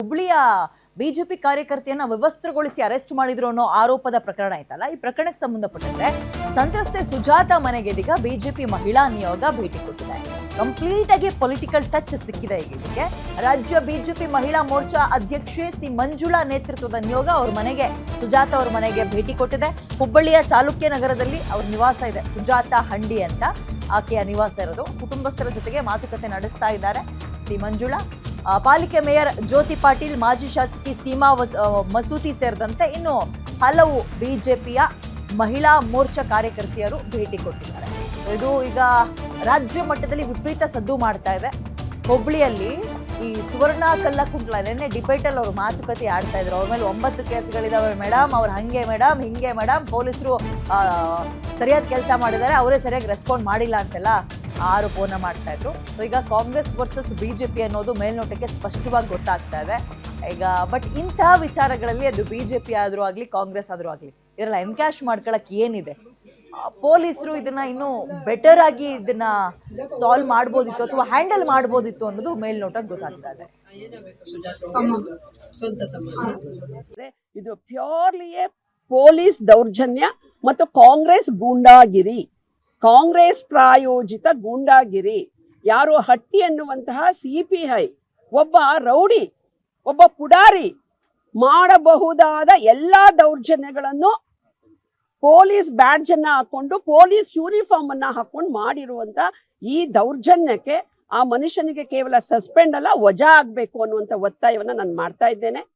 ಹುಬ್ಳಿಯ BJP ಕಾರ್ಯಕರ್ತೆಯನ್ನ ವ್ಯವಸ್ಥೆಗೊಳಿಸಿ arrest ಮಾಡಿದ್ರು ಅನ್ನೋ ಆರೋಪದ ಪ್ರಕರಣ ಐತಲ್ಲ, ಈ ಪ್ರಕರಣಕ್ಕೆ ಸಂಬಂಧಪಟ್ಟಂತೆ ಸಂತ್ರಸ್ತೆ ಸುಜಾತಾ ಮನೆಗೆ ಇದೀಗ ಬಿಜೆಪಿ ಮಹಿಳಾ ನಿಯೋಗ ಭೇಟಿ ಕೊಟ್ಟಿದೆ. ಕಂಪ್ಲೀಟ್ ಆಗಿ ಪೊಲಿಟಿಕಲ್ ಟಚ್ ಸಿಕ್ಕಿದೆ ಇದಕ್ಕೆ. ರಾಜ್ಯ ಬಿಜೆಪಿ ಮಹಿಳಾ ಮೋರ್ಚಾ ಅಧ್ಯಕ್ಷೆ ಸಿ ಮಂಜುಳಾ ನೇತೃತ್ವದ ನಿಯೋಗ ಅವ್ರ ಮನೆಗೆ, ಸುಜಾತಾ ಅವ್ರ ಮನೆಗೆ ಭೇಟಿ ಕೊಟ್ಟಿದೆ. ಹುಬ್ಬಳ್ಳಿಯ ಚಾಲುಕ್ಯ ನಗರದಲ್ಲಿ ಅವ್ರ ನಿವಾಸ ಇದೆ, ಸುಜಾತಾ ಹಂಡಿ ಅಂತ ಆಕೆಯ ನಿವಾಸ ಇರೋದು. ಕುಟುಂಬಸ್ಥರ ಜೊತೆಗೆ ಮಾತುಕತೆ ನಡೆಸ್ತಾ ಇದ್ದಾರೆ ಸಿ ಮಂಜುಳಾ. ಪಾಲಿಕೆ ಮೇಯರ್ ಜ್ಯೋತಿ ಪಾಟೀಲ್, ಮಾಜಿ ಶಾಸಕಿ ಸೀಮಾ ಮಸೂತಿ ಸೇರಿದಂತೆ ಇನ್ನು ಹಲವು ಬಿಜೆಪಿಯ ಮಹಿಳಾ ಮೋರ್ಚಾ ಕಾರ್ಯಕರ್ತೆಯರು ಭೇಟಿ ಕೊಟ್ಟಿದ್ದಾರೆ. ಇದು ಈಗ ರಾಜ್ಯ ಮಟ್ಟದಲ್ಲಿ ವಿಪರೀತ ಸದ್ದು ಮಾಡ್ತಾ ಇದೆ. ಹುಬ್ಳಿಯಲ್ಲಿ ಈ ಸುವರ್ಣ ಕಲ್ಲಕುಂಟ್ಲ ನೆನ್ನೆ ಡಿಬೇಟ್ ಅಲ್ಲಿ ಅವರು ಮಾತುಕತೆ ಆಡ್ತಾ ಇದ್ರು. ಅವ್ರ ಮೇಲೆ 9 ಕೇಸ್ಗಳಿದಾವೆ ಮೇಡಮ್, ಅವ್ರು ಹಂಗೆ ಮೇಡಮ್ ಹಿಂಗೆ ಮೇಡಮ್, ಪೊಲೀಸರು ಸರಿಯಾದ ಕೆಲಸ ಮಾಡಿದ್ದಾರೆ, ಅವರೇ ಸರಿಯಾಗಿ ರೆಸ್ಪಾಂಡ್ ಮಾಡಿಲ್ಲ ಅಂತೆಲ್ಲ ಆರೋಪವನ್ನ ಮಾಡ್ತಾ ಇದ್ರು. ಸೊ ಈಗ ಕಾಂಗ್ರೆಸ್ ವರ್ಸಸ್ ಬಿಜೆಪಿ ಅನ್ನೋದು ಮೇಲ್ನೋಟಕ್ಕೆ ಸ್ಪಷ್ಟವಾಗಿ ಗೊತ್ತಾಗ್ತಾ ಇದೆ ಈಗ. ಬಟ್ ಇಂತಹ ವಿಚಾರಗಳಲ್ಲಿ ಅದು ಬಿಜೆಪಿ ಆದ್ರೂ ಆಗ್ಲಿ ಕಾಂಗ್ರೆಸ್ ಆದ್ರೂ ಆಗ್ಲಿ ಇದರಲ್ಲಿ ಎನ್ಕ್ಯಾಶ್ ಮಾಡ್ಕೊಳಕ್ ಏನಿದೆ? ಪೊಲೀಸರು ಇದನ್ನ ಇನ್ನೂ ಬೆಟರ್ ಆಗಿ ಇದನ್ನ ಸಾಲ್ವ್ ಮಾಡ್ಬೋದಿತ್ತು ಅಥವಾ ಹ್ಯಾಂಡಲ್ ಮಾಡ್ಬೋದಿತ್ತು ಅನ್ನೋದು ಮೇಲ್ನೋಟಕ್ಕೆ ಗೊತ್ತಾಗ್ತಾ ಇದೆ. ಇದು ಪ್ಯೂರ್ಲಿಯೇ ಪೊಲೀಸ್ ದೌರ್ಜನ್ಯ ಮತ್ತು ಕಾಂಗ್ರೆಸ್ ಗೂಂಡಾಗಿರಿ, ಕಾಂಗ್ರೆಸ್ ಪ್ರಾಯೋಜಿತ ಗೂಂಡಾಗಿರಿ. ಯಾರು ಹಟ್ಟಿ ಅನ್ನುವಂತಹ CPI ಒಬ್ಬ ರೌಡಿ, ಒಬ್ಬ ಪುಡಾರಿ ಮಾಡಬಹುದಾದ ಎಲ್ಲ ದೌರ್ಜನ್ಯಗಳನ್ನು ಪೊಲೀಸ್ ಬ್ಯಾಡ್ಜ್ ಅನ್ನ ಹಾಕೊಂಡು, ಪೊಲೀಸ್ ಯೂನಿಫಾರ್ಮ್ ಅನ್ನ ಹಾಕೊಂಡು ಮಾಡಿರುವಂತ ಈ ದೌರ್ಜನ್ಯಕ್ಕೆ ಆ ಮನುಷ್ಯನಿಗೆ ಕೇವಲ ಸಸ್ಪೆಂಡ್ ಅಲ್ಲ, ವಜಾ ಆಗ್ಬೇಕು ಅನ್ನುವಂಥ ಒತ್ತಾಯವನ್ನ ನಾನು ಮಾಡ್ತಾ ಇದ್ದೇನೆ.